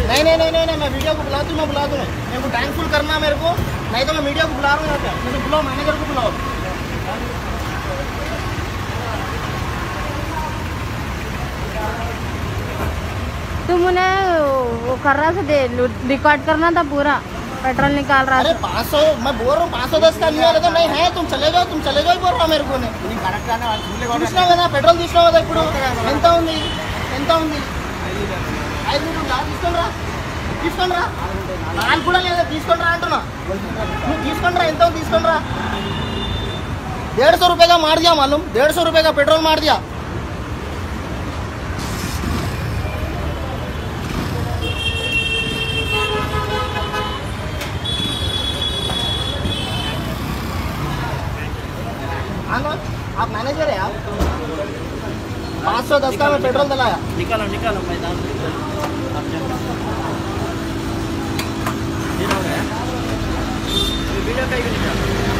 नहीं नहीं नहीं नहीं नहीं, मैं वीडियो को बुला दूँ, मैं बुला दूँ। मेरे को टैंक फुल करना मेरे को, नहीं तो मैं मीडिया को बुला रहा हूँ यहाँ पे। मुझे बुलाओ, मैनेजर को बुलाओ। तुम उन्हें वो कर रहा था, रिकॉर्ड करना था पूरा, पेट्रोल निकाल रहा था। अरे 500 मैं बोल रहा हूँ, 510 का नहीं वाला था। नहीं है, तुम चले जाओ बोल रहा मेरे को। చూసినా కదా పెట్రోల్ చూసినావు కదా ఇప్పుడు ఎంత ఉంది, ఎంత ఉంది? 5 లీటర్లా? తీసుకోండి రా, నాలుగు కూడా లేదా, తీసుకోండి రా అంటున్నా। నువ్వు తీసుకోండి రా, ఎంత ఉంది తీసుకోండి రా। 150 रुपये का मार दिया मालूम, 150 रुपये का पेट्रोल मार दिया। आप मैनेजर है आप? 510 का मैं पेट्रोल डलाया। निकालो निकालो मैदान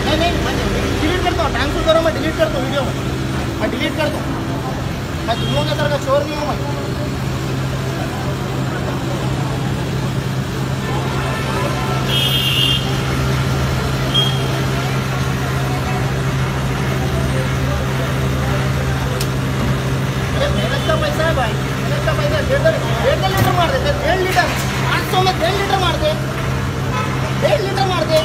नहीं नहीं, मैं डिलीट करता हूँ। टैंक फुल करो, मैं डिलीट करता हूँ वीडियो में, मैं डिलीट करता हूँ। मैं तुम लोगों के तरह का चोर नहीं हूँ मैं। मेहनत का पैसा है भाई, मेहनत का पैसा। 1.5 लीटर मार दे, 1.5 लीटर 800 में 1.5 लीटर मार दे, 1.5 लीटर मार दे।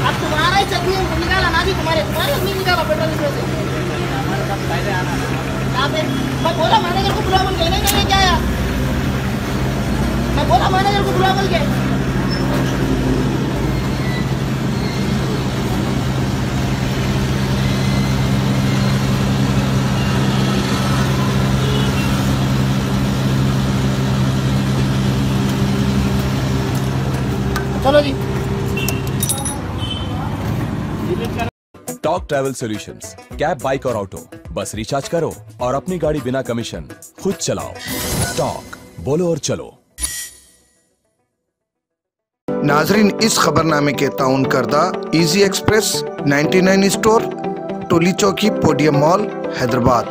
अब तुम्हारा ही चटनी निकाला ना जी, तुम्हारे नहीं निकाला पेट्रोल इसमें से। मैं बोला मैनेजर को बुला बोल के, नहीं नहीं क्या आया, मैं बोला मैनेजर को बुला बोल के। चलो जी। Talk travel solutions, cab, bike और ऑटो, बस रिचार्ज करो और अपनी गाड़ी बिना कमीशन खुद चलाओ। टॉक, बोलो और चलो। नाजरीन, इस खबरनामे के ताउन करदा इजी एक्सप्रेस 99 स्टोर, टोली चौकी, पोडियम मॉल, हैदराबाद।